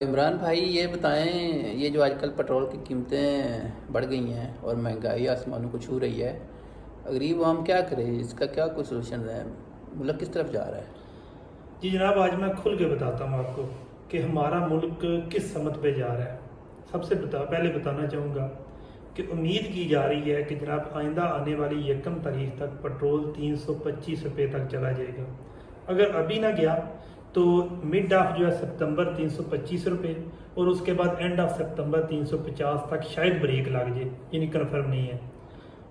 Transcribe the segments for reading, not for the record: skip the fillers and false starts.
इमरान भाई ये बताएं, ये जो आजकल पेट्रोल की कीमतें बढ़ गई हैं और महंगाई आसमानों को छू रही है, गरीब हम क्या करें? इसका क्या कोई सोल्यूशन है? मुल्क किस तरफ जा रहा है? जी जनाब, आज मैं खुल के बताता हूँ आपको कि हमारा मुल्क किस समत पे जा रहा है। पहले बताना चाहूँगा कि उम्मीद की जा रही है कि जनाब आइंदा आने वाली 1 तारीख तक पेट्रोल 325 रुपये तक चला जाएगा। अगर अभी ना गया तो मिड ऑफ जो है सितंबर 325 रुपये, और उसके बाद एंड ऑफ सितंबर 350 तक शायद ब्रेक लग जाए, यानी कन्फर्म नहीं है।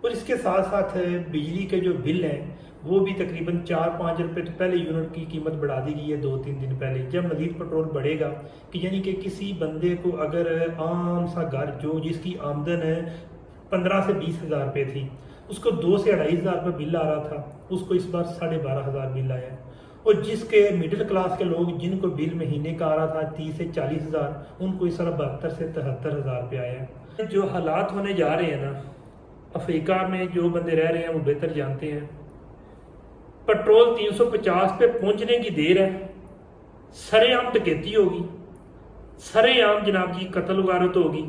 और इसके साथ साथ बिजली के जो बिल हैं वो भी तकरीबन 4-5 रुपये तो पहले यूनिट की कीमत बढ़ा दी गई है 2-3 दिन पहले। जब मजीद पेट्रोल बढ़ेगा कि यानी कि किसी बंदे को अगर आम सा घर जो जिसकी आमदन 15 से 20 हज़ार रुपये थी, उसको 2 से 2.5 हज़ार रुपये बिल आ रहा था, उसको इस बार 12,500 बिल आया है। और जिसके मिडिल क्लास के लोग जिनको बिल महीने का आ रहा था 30 से 40 हज़ार, उनको इस बार 72 से 73 हज़ार रुपये आया है। जो हालात होने जा रहे हैं ना, अफ्रीका में जो बंदे रह रहे हैं वो बेहतर जानते हैं। पेट्रोल 350 पे पहुंचने की देर है, सरेआम डकैती होगी, सरेआम जनाब जी कत्ल वारत होगी,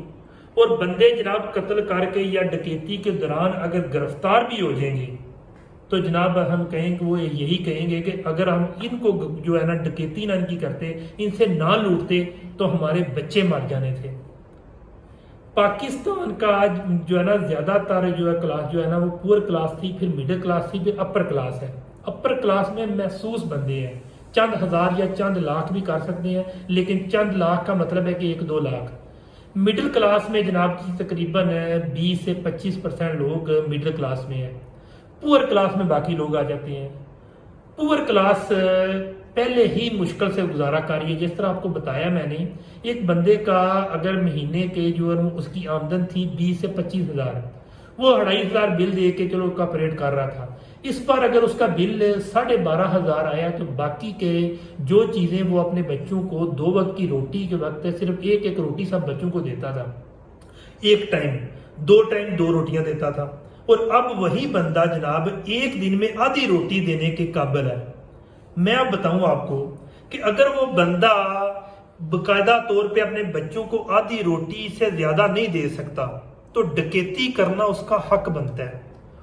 और बंदे जनाब कत्ल करके या डकैती के दौरान अगर गिरफ्तार भी हो जाएंगे तो जनाब हम कहेंगे, वो यही कहेंगे कि अगर हम इनको जो है ना डकैती ना इनकी करते, इनसे ना लूटते, तो हमारे बच्चे मर जाने थे। पाकिस्तान का जो है ना ज्यादातर जो है क्लास जो है ना वो पुअर क्लास थी, फिर मिडिल क्लास थी, फिर अपर क्लास है। अपर क्लास में महसूस बंदे हैं, चंद हजार या चंद लाख भी कर सकते हैं, लेकिन चंद लाख का मतलब है कि 1-2 लाख। मिडिल क्लास में जनाब की तकरीबन 20 से 25% लोग मिडिल क्लास में है। पुअर क्लास में बाकी लोग आ जाते हैं। पुअर क्लास पहले ही मुश्किल से गुजारा कर रही है। जिस तरह आपको बताया मैंने, एक बंदे का अगर महीने के जो है उसकी आमदन थी 20 से 25 हज़ार, वो 2.5 हज़ार बिल दे के चलो उसका ऑपरेट कर रहा था। इस पर अगर उसका बिल 12,500 आया तो बाकी के जो चीजें वो अपने बच्चों को 2 वक्त की रोटी के वक्त सिर्फ एक एक रोटी सब बच्चों को देता था, एक टाइम 2 टाइम 2 रोटियां देता था। और अब वही बंदा जनाब एक दिन में आधी रोटी देने के काबिल है। मैं अब बताऊं आपको कि अगर वो बंदा बकायदा तौर पे अपने बच्चों को आधी रोटी से ज्यादा नहीं दे सकता, तो डकैती करना उसका हक बनता है।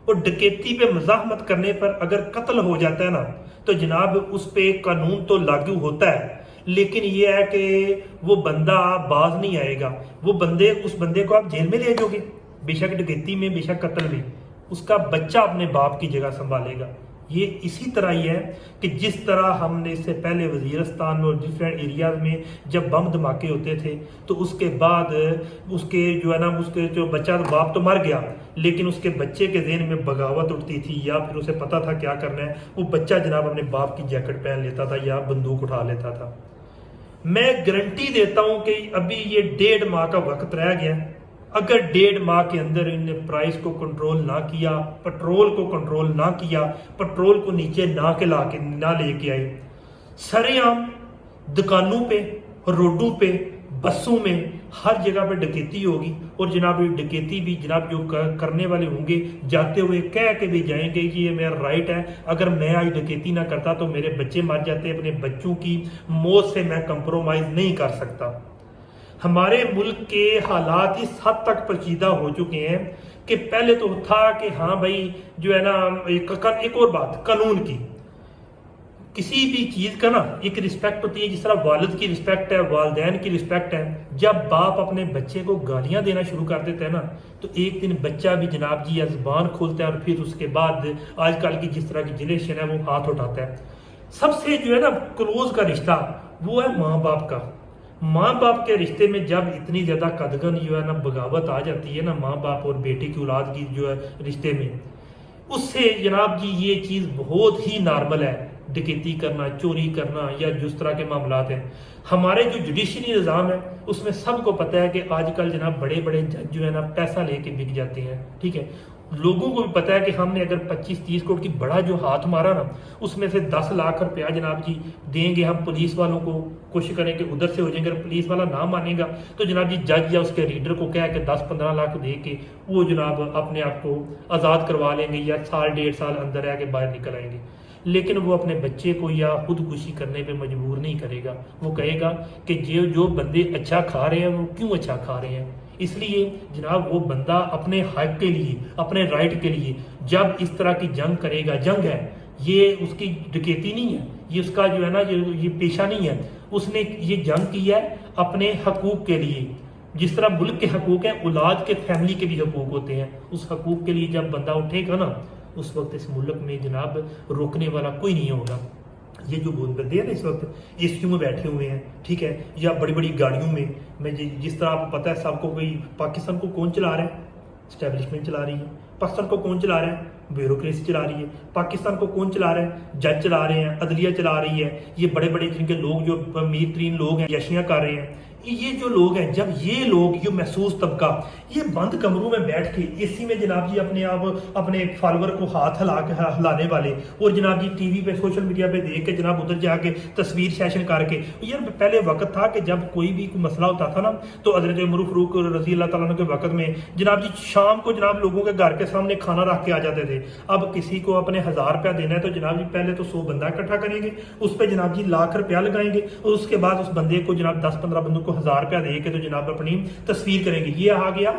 और डकैती पे मजाहमत करने पर अगर कत्ल हो जाता है ना, तो जनाब उस पे कानून तो लागू होता है, लेकिन यह है कि वो बंदा बाज नहीं आएगा। उस बंदे को आप जेल में ले जाओगे, बेशक डकैती में बेशक कत्ल में, उसका बच्चा अपने बाप की जगह संभालेगा। ये इसी तरह ही है कि जिस तरह हमने इससे पहले वजीरस्तान और डिफरेंट एरियाज में जब बम धमाके होते थे, तो उसके बाद उसके जो है ना उसके जो बच्चा, बाप तो मर गया, लेकिन उसके बच्चे के ज़हन में बगावत उठती थी, या फिर उसे पता था क्या करना है, वो बच्चा जनाब अपने बाप की जैकेट पहन लेता था या बंदूक उठा लेता था। मैं गारंटी देता हूं कि अभी ये 1.5 माह का वक्त रह गया। अगर 1.5 माह के अंदर इनने प्राइस को कंट्रोल ना किया, पेट्रोल को कंट्रोल ना किया, पेट्रोल को नीचे ना लेके आए, सरेआम दुकानों पे, रोडों पे, बसों में, हर जगह पे डकैती होगी। और जनाब ये डकैती भी जनाब जो करने वाले होंगे, जाते हुए कह के भी जाएंगे कि ये मेरा राइट है, अगर मैं आज डकैती ना करता तो मेरे बच्चे मर जाते, अपने बच्चों की मौत से मैं कंप्रोमाइज नहीं कर सकता। हमारे मुल्क के हालात इस हद तक पेचीदा हो चुके हैं कि पहले तो था कि हाँ भाई जो है ना, एक और बात कानून की, किसी भी चीज का ना एक रिस्पेक्ट होती है। जिस तरह वालिद की रिस्पेक्ट है, वालदैन की रिस्पेक्ट है। जब बाप अपने बच्चे को गालियां देना शुरू कर देता है ना, तो एक दिन बच्चा भी जनाब जी या जुबान खोलता है, और फिर उसके बाद आजकल की जिस तरह की जनरेशन है वो हाथ उठाता है। सबसे जो है ना क्लोज का रिश्ता वो है माँ बाप का। माँ बाप के रिश्ते में जब इतनी ज्यादा कदगन जो है ना बगावत आ जाती है ना, माँ बाप और बेटे की औलाद की जो है रिश्ते में, उससे जनाब जी ये चीज बहुत ही नॉर्मल है, डकैती करना, चोरी करना, या जिस तरह के मामलात हैं। हमारे जो जुडिशरी निज़ाम है उसमें सबको पता है कि आजकल जनाब बड़े बड़े जज जो है ना पैसा लेके बिक जाते हैं। ठीक है, लोगों को भी पता है कि हमने अगर 25-30 करोड़ की बड़ा जो हाथ मारा ना, उसमें से 10 लाख रुपया जनाब जी देंगे हम पुलिस वालों को, कोशिश करेंगे उधर से हो जाएंगे। अगर पुलिस वाला ना मानेगा तो जनाब जी जज या उसके रीडर को कह के 10-15 लाख दे के वो जनाब अपने आप को आज़ाद करवा लेंगे, या साल 1.5 साल अंदर रह के बाहर निकल आएंगे। लेकिन वो अपने बच्चे को या खुदकुशी करने पे मजबूर नहीं करेगा। वो कहेगा कि जो बंदे अच्छा खा रहे हैं वो क्यों अच्छा खा रहे हैं। इसलिए जनाब वो बंदा अपने हक के लिए, अपने राइट के लिए जब इस तरह की जंग करेगा, जंग है ये, उसकी डकैती नहीं है, ये उसका जो है ना ये पेशा नहीं है, उसने ये जंग की है अपने हकूक के लिए। जिस तरह मुल्क के हकूक हैं, औलाद के, फैमिली के भी हकूक होते हैं। उस हकूक के लिए जब बंदा उठेगा ना, उस वक्त इस मुल्क में जनाब रोकने वाला कोई नहीं होगा। ये जो बहुत बंदे हैं ना इस वक्त एसीयू में बैठे हुए हैं, ठीक है, या बड़ी बड़ी गाड़ियों में, मैं जिस तरह आपको पता है सबको, कोई पाकिस्तान को कौन चला रहा है, स्टैब्लिशमेंट चला रही है। पाकिस्तान को कौन चला रहा है, ब्यूरोक्रेसी चला रही है। पाकिस्तान को कौन चला रहा है, जज चला रहे हैं, अदलिया चला रही है। ये बड़े बड़े जिनके लोग, जो अमीर तरीन लोग हैं, यशियाँ कर रहे हैं। ये जो लोग हैं, जब ये लोग, ये महसूस तबका, ये बंद कमरों में बैठ के एसी में जनाब जी अपने आप अपने फॉलोअर को हाथ हिलाने वाले, और जनाब जी टीवी पे, सोशल मीडिया पे देख के जनाब उधर जाके तस्वीर सेशन करके, यार पहले वक्त था कि जब कोई भी मसला होता था ना, तो हज़रत उमर फारूक रज़ी अल्लाह तआला अन्हु के वक्त में जनाब जी शाम को जनाब लोगों के घर के सामने खाना रख के आ जाते थे। अब किसी को अपने 1000 रुपया देना है तो जनाब जी पहले तो 100 बंदा इकट्ठा करेंगे, उस पर जनाब जी लाख रुपया लगाएंगे, और उसके बाद उस बंदे को जनाब 10-15 बंदों को 1000 रुपया दे के तो जनाब अपनी तस्वीर करेंगे। ये आ गया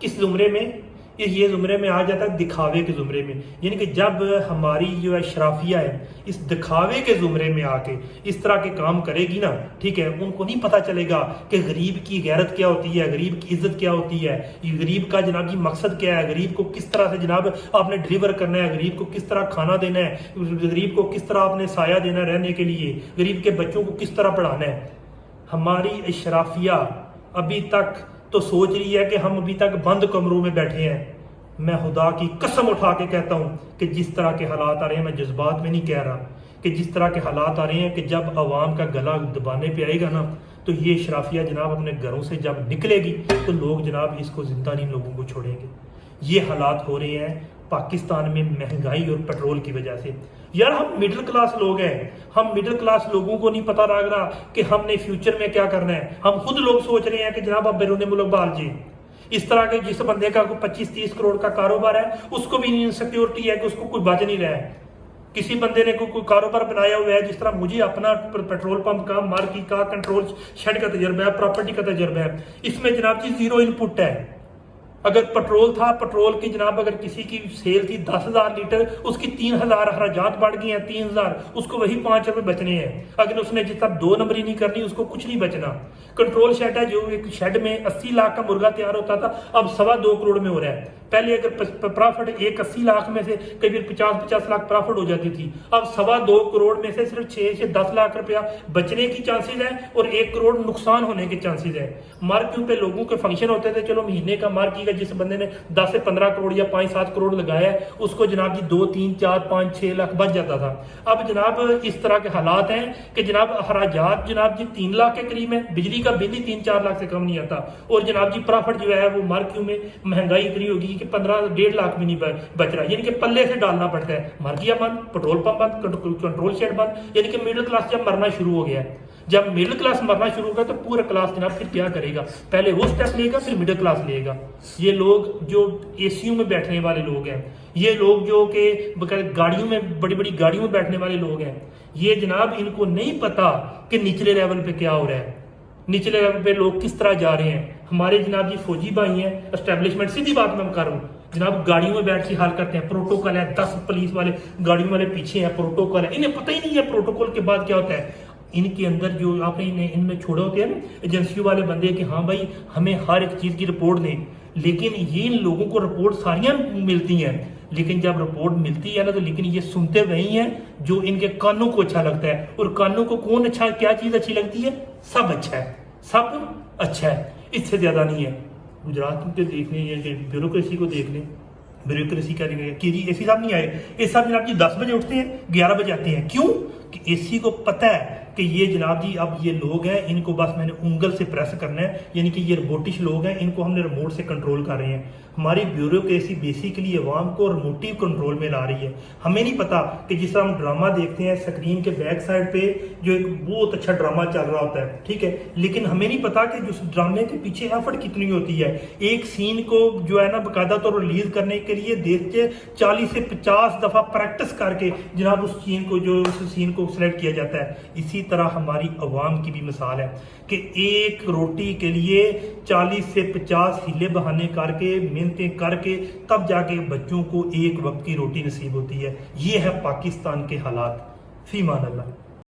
किस जुमरे में, ये जुमरे में आ जाता है दिखावे के जुमरे में। यानी कि जब हमारी जो है शराफिया है इस दिखावे के जुमरे में आके इस तरह के काम करेगी ना, ठीक है, उनको नहीं पता चलेगा कि गरीब की गैरत क्या होती है, गरीब की इज्जत क्या होती है, ये गरीब का जनाब जी मकसद क्या है, गरीब को किस तरह से जनाब आपने डिलीवर करना है, गरीब को किस तरह खाना देना है, गरीब को किस तरह आपने साया देना रहने के लिए, गरीब के बच्चों को किस तरह पढ़ाना है। हमारी शराफिया अभी तक तो सोच रही है कि हम अभी तक बंद कमरों में बैठे हैं। मैं खुदा की कसम उठा के कहता हूं कि जिस तरह के हालात आ रहे हैं, मैं जज्बात में नहीं कह रहा, कि जिस तरह के हालात आ रहे हैं कि जब आवाम का गला दबाने पे आएगा ना, तो ये शराफिया जनाब अपने घरों से जब निकलेगी तो लोग जनाब इसको जिंदा नहीं लोगों को छोड़ेंगे। ये हालात हो रहे हैं पाकिस्तान में महंगाई और पेट्रोल की वजह से। यार हम मिडिल क्लास लोग हैं, हम मिडिल क्लास लोगों को नहीं पता लग रहा कि हमने फ्यूचर में क्या करना है। हम खुद लोग सोच रहे हैं कि जनाब आप बैरून मुल्क बाल जी, इस तरह के जिस बंदे का 25-30 करोड़ का कारोबार है उसको भी इनसिक्योरिटी है कि उसको कोई बच नहीं रहा है। किसी बंदे ने कोई कारोबार बनाया हुआ है, जिस तरह मुझे अपना पेट्रोल पंप का, मार्केट का, कंट्रोल शेड का तजर्बा है, प्रॉपर्टी का तजर्बा है, इसमें जनाब जी जीरो इनपुट है। अगर पेट्रोल था, पेट्रोल की जनाब अगर किसी की सेल थी 10,000 लीटर, उसकी 3,000 अखराजात बढ़ गए हैं, 3,000, उसको वही 5 रुपए बचने हैं। अगर उसने जिस तरह 2 नंबरी नहीं करनी, उसको कुछ नहीं बचना। कंट्रोल शेड है, जो एक शेड में 80 लाख का मुर्गा तैयार होता था, अब 2.25 करोड़ में हो रहा है। पहले अगर प्रॉफिट एक 80 लाख में से कभी 50-50 लाख प्रॉफिट हो जाती थी, अब 2.25 करोड़ में से सिर्फ 6 से 10 लाख रुपया बचने की चांसेस है और 1 करोड़ नुकसान होने के चांसेस है। मार्कियों पे लोगों के फंक्शन होते थे, चलो महीने का मार्की का जिस बंदे ने 10 से 15 करोड़ या 5-7 करोड़ लगाया है, उसको जनाब जी 2, 3, 4, 5, 6 लाख बच जाता था। अब जनाब इस तरह के हालात हैं कि जनाब अखराजात जनाब जी 3 लाख के करीब है, बिजली का बिल ही 3-4 लाख से कम नहीं आता, और जनाब जी प्रॉफिट जो है वो मार्कियों में महंगाई इतनी होगी कि 15-1.5 लाख भी नहीं बच रहा, यानी कि पल्ले से डालना पड़ता है। मार्किया बंद, पेट्रोल पंप बंद, कंट्रोल शेड बंद, यानी कि मिडिल क्लास जब मरना शुरू हो गया है। जब मिडिल क्लास मरना शुरू होगा तो पूरा क्लास जनाब फिर क्या करेगा, पहले वो स्टेप लेगा फिर मिडिल क्लास लेगा। ये लोग जो एसीयू में बैठने वाले लोग हैं, ये लोग जो कि गाड़ियों में, बड़ी बड़ी गाड़ियों में बैठने वाले लोग हैं, ये जनाब इनको नहीं पता कि निचले लेवल पे क्या हो रहा है, निचले लेवल पे लोग किस तरह जा रहे हैं। हमारे जनाब जी फौजी भाई हैं, एस्टेब्लिशमेंट, सीधी बात मैं कर रहा हूँ, जनाब गाड़ियों में बैठ के हाल करते हैं, प्रोटोकॉल है, 10 पुलिस वाले गाड़ियों वाले पीछे हैं, प्रोटोकॉल है, इन्हें पता ही नहीं है प्रोटोकॉल के बाद क्या होता है। इनके अंदर जो आपने इनमें छोड़े होते हैं ना एजेंसियों वाले बंदे कि हाँ भाई हमें हर एक चीज़ की रिपोर्ट दें, लेकिन ये इन लोगों को रिपोर्ट सारियां मिलती हैं, लेकिन जब रिपोर्ट मिलती है ना तो लेकिन ये सुनते वही हैं जो इनके कानों को अच्छा लगता है। और कानों को कौन अच्छा, क्या चीज़ अच्छी लगती है, सब अच्छा है, सब अच्छा है, इससे ज़्यादा नहीं है। गुजरात के देखने या ब्यूरोक्रेसी को देख लें, ब्यूरोक्रेसी क्या देखेंगे कि जी एसी साहब नहीं आए, एसी साहब जनाब जी 10 बजे उठते हैं, 11 बजे आते हैं। क्यों? कि एसी को पता है कि ये जनाब जी अब ये लोग हैं, इनको बस मैंने उंगल से प्रेस करना है, यानी कि ये रोबोटिश लोग हैं, इनको हमने रिमोट से कंट्रोल कर रहे हैं। हमारी ब्यूरोक्रेसी बेसिकली अवाम को रिमोटिव कंट्रोल में ला रही है। हमें नहीं पता कि जिस तरह हम ड्रामा देखते हैं स्क्रीन के बैक साइड पे जो एक बहुत अच्छा ड्रामा चल रहा होता है, ठीक है, लेकिन हमें नहीं पता कि उस ड्रामे के पीछे एफर्ट कितनी होती है। एक सीन को जो है ना बाकायदा तौर रिलीज करने के लिए देख के 40 से 50 दफा प्रैक्टिस करके जनाब उस सीन को सिलेक्ट किया जाता है। इसी तरह हमारी अवाम की भी मिसाल है कि एक रोटी के लिए 40 से 50 हीले बहाने करके मिन्नतें करके तब जाके बच्चों को एक वक्त की रोटी नसीब होती है। ये है पाकिस्तान के हालात। फीमान अल्लाह।